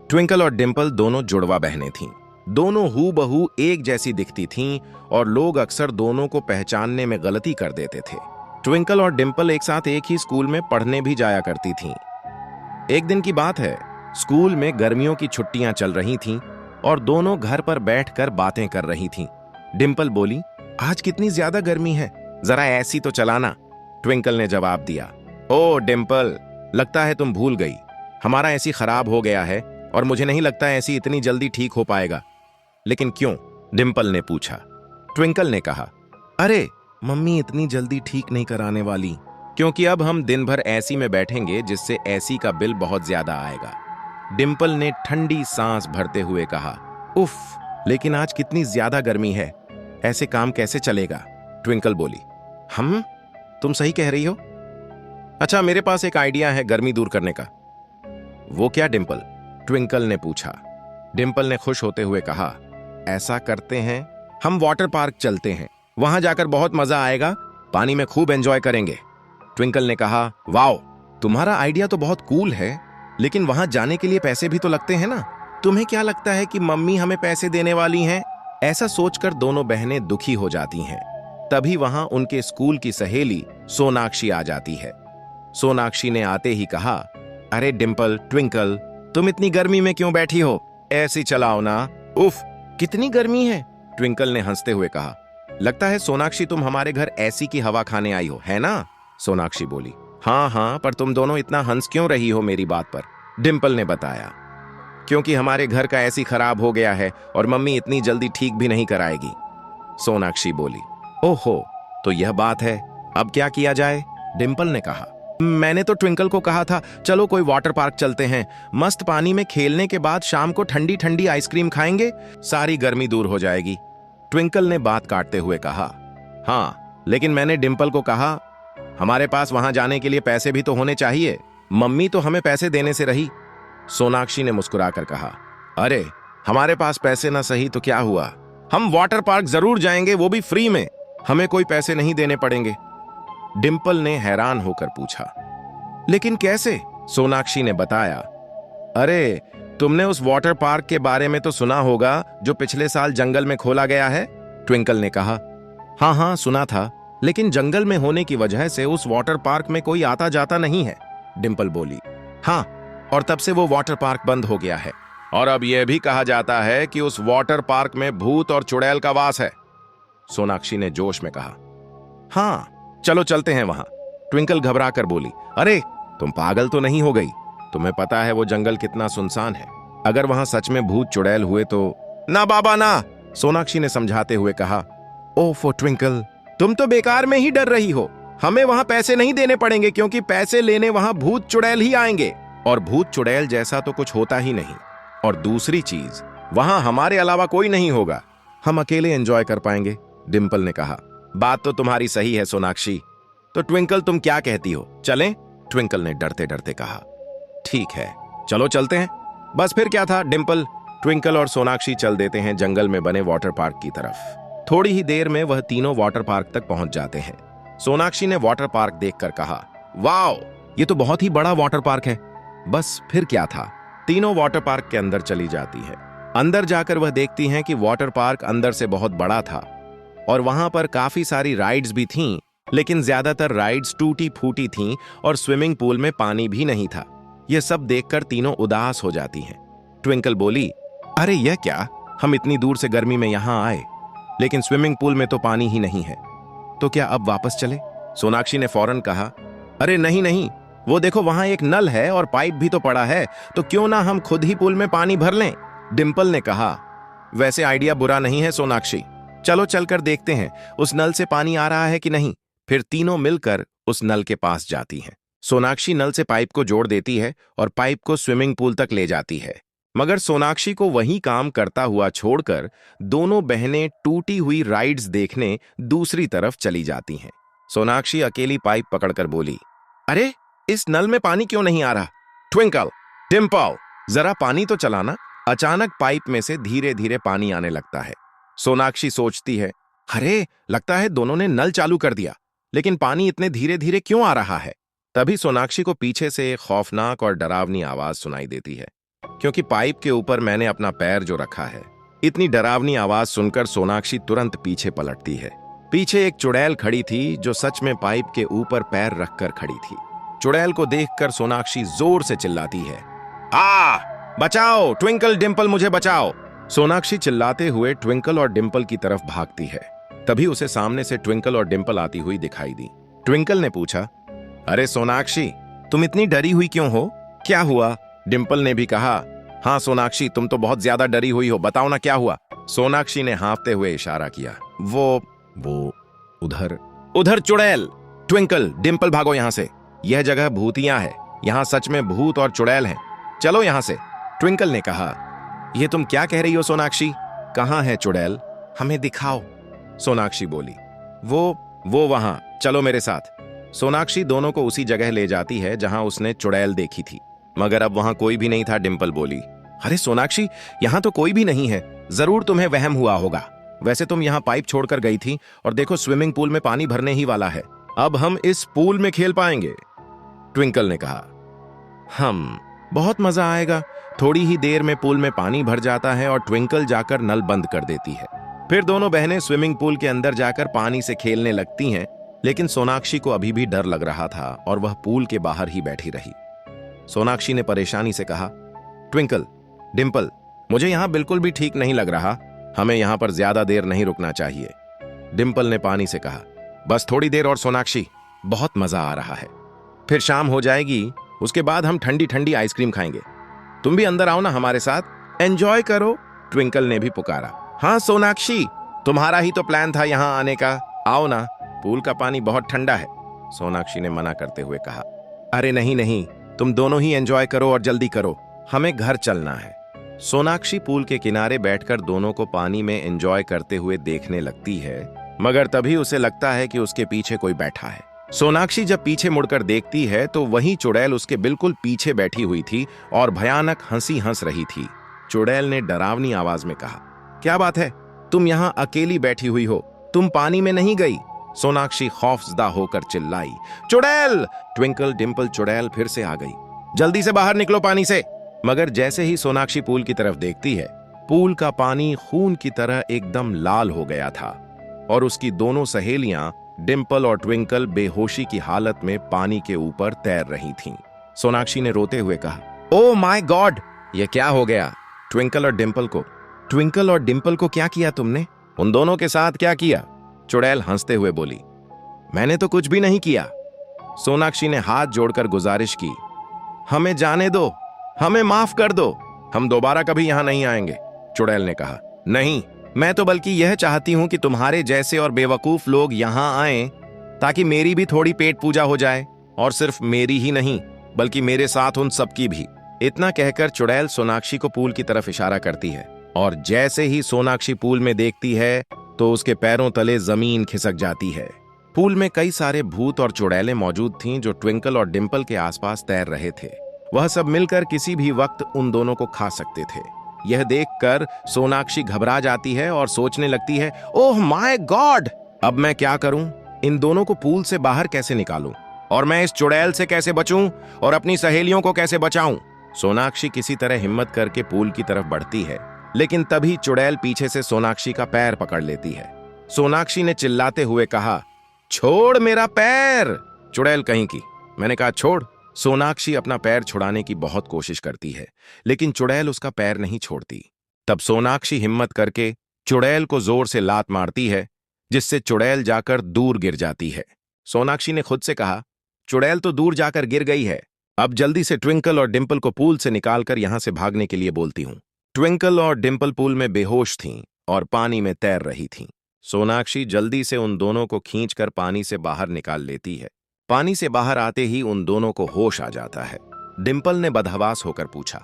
Twinkle और डिम्पल दोनों जुड़वा बहनें थीं। दोनों हूबहू एक जैसी दिखती थीं और लोग अक्सर दोनों को पहचानने में गलती कर देते थे। ट्विंकल और डिम्पल एक साथ एक ही स्कूल में पढ़ने भी जाया करती थीं। एक दिन की बात है, स्कूल में गर्मियों की छुट्टियां चल रही थीं और दोनों घर पर बैठकर बातें कर रही थीं। डिम्पल बोली, आज कितनी ज्यादा गर्मी है, जरा ऐसी तो चलाना। ट्विंकल ने जवाब दिया, ओ डिम्पल, लगता है तुम भूल गई, हमारा एसी खराब हो गया है और मुझे नहीं लगता एसी इतनी जल्दी ठीक हो पाएगा। लेकिन क्यों? डिम्पल ने पूछा। ट्विंकल ने कहा, अरे मम्मी इतनी जल्दी ठीक नहीं कराने वाली, क्योंकि अब हम दिन भर एसी में बैठेंगे जिससे एसी का बिल बहुत ज्यादा आएगा। डिम्पल ने ठंडी सांस भरते हुए कहा, उफ, लेकिन आज कितनी ज्यादा गर्मी है, ऐसे काम कैसे चलेगा? ट्विंकल बोली, तुम सही कह रही हो। अच्छा, मेरे पास एक आइडिया है गर्मी दूर करने का। वो क्या डिम्पल? ट्विंकल ने पूछा। डिम्पल ने खुश होते हुए कहा, ऐसा करते हैं, हम वाटर पार्क चलते हैं, वहां जाकर बहुत मजा आएगा, पानी में खूब एंजॉय करेंगे। ट्विंकल ने कहा, वाओ, तुम्हारा आइडिया तो बहुत कूल है, लेकिन वहां जाने के लिए पैसे भी तो लगते हैं ना। तुम्हें क्या लगता है कि मम्मी हमें पैसे देने वाली हैं? ऐसा सोचकर दोनों बहनें दुखी हो जाती हैं। तभी वहां उनके स्कूल की सहेली सोनाक्षी आ जाती है। सोनाक्षी ने आते ही कहा, अरे डिम्पल, ट्विंकल, तुम इतनी गर्मी में क्यों बैठी हो? ऐसी चलाओ ना। उफ, कितनी गर्मी है। ट्विंकल ने हंसते हुए कहा, लगता है सोनाक्षी तुम हमारे घर एसी की हवा खाने आई हो, है ना? सोनाक्षी बोली, हाँ, पर तुम दोनों इतना हंस क्यों रही हो मेरी बात पर? डिम्पल ने बताया, क्योंकि हमारे घर का एसी खराब हो गया है और मम्मी इतनी जल्दी ठीक भी नहीं कराएगी। सोनाक्षी बोली, ओहो, तो यह बात है, अब क्या किया जाए? डिम्पल ने कहा, मैंने तो ट्विंकल को कहा था, चलो कोई वाटर पार्क चलते हैं, मस्त पानी में खेलने के बाद शाम को ठंडी ठंडी आइसक्रीम खाएंगे, सारी गर्मी दूर हो जाएगी। ट्विंकल ने बात काटते हुए कहा, हाँ, लेकिन मैंने डिम्पल को कहा, हमारे पास वहां जाने के लिए पैसे भी तो होने चाहिए, मम्मी तो हमें पैसे देने से रही। सोनाक्षी ने मुस्कुराकर कहा, अरे हमारे पास पैसे ना सही तो क्या हुआ, हम वाटर पार्क जरूर जाएंगे, वो भी फ्री में, हमें कोई पैसे नहीं देने पड़ेंगे। डिम्पल ने हैरान होकर पूछा, लेकिन कैसे? सोनाक्षी ने बताया, अरे तुमने उस वाटर पार्क के बारे में तो सुना होगा जो पिछले साल जंगल में खोला गया है। ट्विंकल ने कहा, हाँ, सुना था, लेकिन जंगल में होने की वजह से उस वाटर पार्क में कोई आता जाता नहीं है। डिम्पल बोली, हाँ, और तब से वो वाटर पार्क बंद हो गया है, और अब यह भी कहा जाता है कि उस वाटर पार्क में भूत और चुड़ैल का वास है। सोनाक्षी ने जोश में कहा, हाँ, चलो चलते हैं वहां। ट्विंकल घबरा कर बोली, अरे तुम पागल तो नहीं हो गई? तुम्हें पता है वो जंगल कितना सुनसान है, अगर वहां सच में भूत चुड़ैल हुए तो। ना बाबा ना, सोनाक्षी ने समझाते हुए कहा, ओफो ट्विंकल, तुम तो बेकार में ही डर रही हो, हमें वहां पैसे नहीं देने पड़ेंगे, क्योंकि पैसे लेने वहां भूत चुड़ैल ही आएंगे, और भूत चुड़ैल जैसा तो कुछ होता ही नहीं, और दूसरी चीज, वहां हमारे अलावा कोई नहीं होगा, हम अकेले एंजॉय कर पाएंगे। डिम्पल ने कहा, बात तो तुम्हारी सही है सोनाक्षी, तो ट्विंकल तुम क्या कहती हो, चलें? ट्विंकल ने डरते डरते कहा, ठीक है, चलो चलते हैं। बस फिर क्या था, डिम्पल, ट्विंकल और सोनाक्षी चल देते हैं जंगल में बने वाटर पार्क की तरफ। थोड़ी ही देर में वह तीनों वाटर पार्क तक पहुंच जाते हैं। सोनाक्षी ने वाटर पार्क देखकर कहा, वाओ, ये तो बहुत ही बड़ा वाटर पार्क है। बस फिर क्या था, तीनों वाटर पार्क के अंदर चली जाती है। अंदर जाकर वह देखती हैं कि वाटर पार्क अंदर से बहुत बड़ा था और वहां पर काफी सारी राइड्स भी थीं, लेकिन ज्यादातर राइड्स टूटी फूटी थीं और स्विमिंग पूल में पानी भी नहीं था। यह सब देखकर तीनों उदास हो जाती हैं। ट्विंकल बोली, अरे यह क्या, हम इतनी दूर से गर्मी में यहां आए, लेकिन स्विमिंग पूल में तो पानी ही नहीं है, तो क्या अब वापस चले? सोनाक्षी ने फौरन कहा, अरे नहीं, वो देखो वहां एक नल है और पाइप भी तो पड़ा है, तो क्यों ना हम खुद ही पूल में पानी भर लें? डिम्पल ने कहा, वैसे आइडिया बुरा नहीं है सोनाक्षी, चलो चलकर देखते हैं उस नल से पानी आ रहा है कि नहीं। फिर तीनों मिलकर उस नल के पास जाती हैं। सोनाक्षी नल से पाइप को जोड़ देती है और पाइप को स्विमिंग पूल तक ले जाती है, मगर सोनाक्षी को वही काम करता हुआ छोड़कर दोनों बहनें टूटी हुई राइड्स देखने दूसरी तरफ चली जाती हैं। सोनाक्षी अकेली पाइप पकड़कर बोली, अरे इस नल में पानी क्यों नहीं आ रहा? ट्विंकल, डिम्पल, जरा पानी तो चलाना। अचानक पाइप में से धीरे धीरे पानी आने लगता है। सोनाक्षी सोचती है, अरे लगता है दोनों ने नल चालू कर दिया, लेकिन पानी इतने धीरे धीरे क्यों आ रहा है? तभी सोनाक्षी को पीछे से एक खौफनाक और डरावनी आवाज सुनाई देती है। क्योंकि पाइप के ऊपर मैंने अपना पैर जो रखा है। इतनी डरावनी आवाज सुनकर सोनाक्षी तुरंत पीछे पलटती है। पीछे एक चुड़ैल खड़ी थी जो सच में पाइप के ऊपर पैर रखकर खड़ी थी। चुड़ैल को देखकर सोनाक्षी जोर से चिल्लाती है, आ बचाओ, ट्विंकल डिंपल मुझे बचाओ। सोनाक्षी चिल्लाते हुए ट्विंकल और डिंपल की तरफ भागती है। तभी उसे सामने से ट्विंकल और डिंपल आती हुई दिखाई दी। ट्विंकल ने पूछा, अरे सोनाक्षी, तुम इतनी डरी हुई क्यों हो? क्या हुआ? डिंपल ने भी कहा, हाँ सोनाक्षी, तुम तो बहुत ज्यादा डरी हुई हो, बताओ ना क्या हुआ। सोनाक्षी ने हाँफते हुए इशारा किया, वो उधर उधर चुड़ैल। ट्विंकल डिंपल भागो यहां से, यह जगह भूतिया है, यहां सच में भूत और चुड़ैल हैं, चलो यहां से। ट्विंकल ने कहा, ये तुम क्या कह रही हो सोनाक्षी? कहां है चुड़ैल? हमें दिखाओ। सोनाक्षी बोली, वो वहां, चलो मेरे साथ। सोनाक्षी दोनों को उसी जगह ले जाती है जहां उसने चुड़ैल देखी थी, मगर अब वहां कोई भी नहीं था। डिंपल बोली, अरे सोनाक्षी, यहां तो कोई भी नहीं है, जरूर तुम्हें वहम हुआ होगा। वैसे तुम यहां पाइप छोड़कर गई थी और देखो स्विमिंग पूल में पानी भरने ही वाला है, अब हम इस पूल में खेल पाएंगे। ट्विंकल ने कहा, हम बहुत मजा आएगा। थोड़ी ही देर में पूल में पानी भर जाता है और ट्विंकल जाकर नल बंद कर देती है। फिर दोनों बहनें स्विमिंग पूल के अंदर जाकर पानी से खेलने लगती हैं, लेकिन सोनाक्षी को अभी भी डर लग रहा था और वह पूल के बाहर ही बैठी रही। सोनाक्षी ने परेशानी से कहा, ट्विंकल डिंपल, मुझे यहां बिल्कुल भी ठीक नहीं लग रहा, हमें यहां पर ज्यादा देर नहीं रुकना चाहिए। डिंपल ने पानी से कहा, बस थोड़ी देर और सोनाक्षी, बहुत मजा आ रहा है। फिर शाम हो जाएगी, उसके बाद हम ठंडी ठंडी आइसक्रीम खाएंगे। तुम भी अंदर आओ ना हमारे साथ, एंजॉय करो। ट्विंकल ने भी पुकारा, हाँ सोनाक्षी, तुम्हारा ही तो प्लान था यहां आने का, आओ ना, पूल का पानी बहुत ठंडा है। सोनाक्षी ने मना करते हुए कहा, अरे नहीं नहीं, तुम दोनों ही एंजॉय करो और जल्दी करो, हमें घर चलना है। सोनाक्षी पूल के किनारे बैठकर दोनों को पानी में एंजॉय करते हुए देखने लगती है, मगर तभी उसे लगता है कि उसके पीछे कोई बैठा है। सोनाक्षी जब पीछे मुड़कर देखती है तो वही चुड़ैल उसके बिल्कुल पीछे बैठी हुई थी और भयानक हंसी हंस रही थी। चुड़ैल ने डरावनी आवाज में कहा, क्या बात है, तुम यहाँ अकेली बैठी हुई हो, तुम पानी में नहीं गई? सोनाक्षी खौफजदा होकर चिल्लाई, चुड़ैल! ट्विंकल डिंपल चुड़ैल फिर से आ गई, जल्दी से बाहर निकलो पानी से। मगर जैसे ही सोनाक्षी पूल की तरफ देखती है, पूल का पानी खून की तरह एकदम लाल हो गया था और उसकी दोनों सहेलियां डिंपल और ट्विंकल बेहोशी की हालत में पानी के ऊपर तैर रही थीं। सोनाक्षी ने रोते हुए कहा, ओ माय गॉड, ये क्या हो गया? ट्विंकल और डिंपल को क्या किया तुमने? उन दोनों के साथ क्या किया? चुड़ैल हंसते हुए बोली, मैंने तो कुछ भी नहीं किया। सोनाक्षी ने हाथ जोड़कर गुजारिश की, हमें जाने दो, हमें माफ कर दो, हम दोबारा कभी यहां नहीं आएंगे। चुड़ैल ने कहा, नहीं, मैं तो बल्कि यह चाहती हूं कि तुम्हारे जैसे और बेवकूफ लोग यहां आएं ताकि मेरी भी थोड़ी पेट पूजा हो जाए, और सिर्फ मेरी ही नहीं बल्कि मेरे साथ उन सबकी भी। इतना कहकर चुड़ैल सोनाक्षी को पूल की तरफ इशारा करती है और जैसे ही सोनाक्षी पूल में देखती है तो उसके पैरों तले जमीन खिसक जाती है। पूल में कई सारे भूत और चुड़ैलें मौजूद थीं जो ट्विंकल और डिंपल के आसपास तैर रहे थे। वह सब मिलकर किसी भी वक्त उन दोनों को खा सकते थे। यह देखकर सोनाक्षी घबरा जाती है और सोचने लगती है, ओह माय गॉड, अब मैं क्या करूं? इन दोनों को पूल से बाहर कैसे निकालूं? और मैं इस चुड़ैल से कैसे बचूं और अपनी सहेलियों को कैसे बचाऊं? सोनाक्षी किसी तरह हिम्मत करके पूल की तरफ बढ़ती है, लेकिन तभी चुड़ैल पीछे से सोनाक्षी का पैर पकड़ लेती है। सोनाक्षी ने चिल्लाते हुए कहा, छोड़ मेरा पैर! चुड़ैल कहीं की, मैंने कहा छोड़। सोनाक्षी अपना पैर छुड़ाने की बहुत कोशिश करती है, लेकिन चुड़ैल उसका पैर नहीं छोड़ती। तब सोनाक्षी हिम्मत करके चुड़ैल को जोर से लात मारती है, जिससे चुड़ैल जाकर दूर गिर जाती है। सोनाक्षी ने खुद से कहा, चुड़ैल तो दूर जाकर गिर गई है, अब जल्दी से ट्विंकल और डिंपल को पूल से निकालकर यहां से भागने के लिए बोलती हूं। ट्विंकल और डिंपल पूल में बेहोश थीं और पानी में तैर रही थीं। सोनाक्षी जल्दी से उन दोनों को खींचकर पानी से बाहर निकाल लेती है। पानी से बाहर आते ही उन दोनों को होश आ जाता है। डिंपल ने बदहवास होकर पूछा,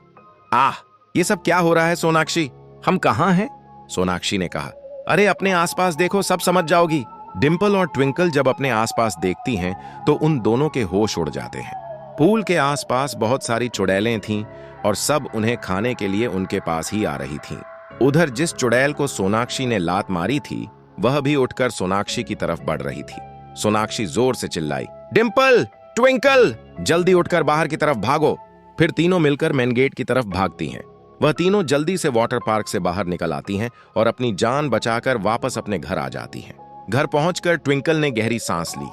आह, ये सब क्या हो रहा है सोनाक्षी? हम कहां हैं? सोनाक्षी ने कहा, अरे अपने आसपास देखो, सब समझ जाओगी। डिंपल और ट्विंकल जब अपने आसपास देखती हैं तो उन दोनों के होश उड़ जाते हैं। पूल के आसपास बहुत सारी चुड़ैलें थीं और सब उन्हें खाने के लिए उनके पास ही आ रही थीं। उधर जिस चुड़ैल को सोनाक्षी ने लात मारी थी, वह भी उठकर सोनाक्षी की तरफ बढ़ रही थी। सोनाक्षी जोर से चिल्लाई, डिंपल, ट्विंकल, जल्दी उठकर बाहर की तरफ भागो। फिर तीनों मिलकर मेन गेट की तरफ भागती हैं। वह तीनों जल्दी से वाटर पार्क से बाहर निकल आती हैं और अपनी जान बचाकर वापस अपने घर आ जाती हैं। घर पहुंचकर ट्विंकल ने गहरी सांस ली।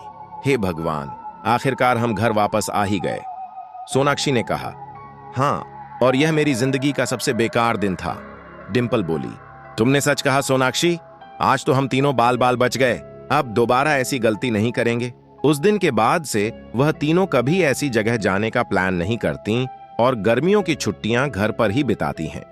हे भगवान, आखिरकार हम घर वापस आ ही गए, सोनाक्षी ने कहा। हाँ, और यह मेरी जिंदगी का सबसे बेकार दिन था, डिंपल बोली। तुमने सच कहा सोनाक्षी, आज तो हम तीनों बाल बाल बच गए। अब दोबारा ऐसी गलती नहीं करेंगे। उस दिन के बाद से वह तीनों कभी ऐसी जगह जाने का प्लान नहीं करती और गर्मियों की छुट्टियां घर पर ही बिताती हैं।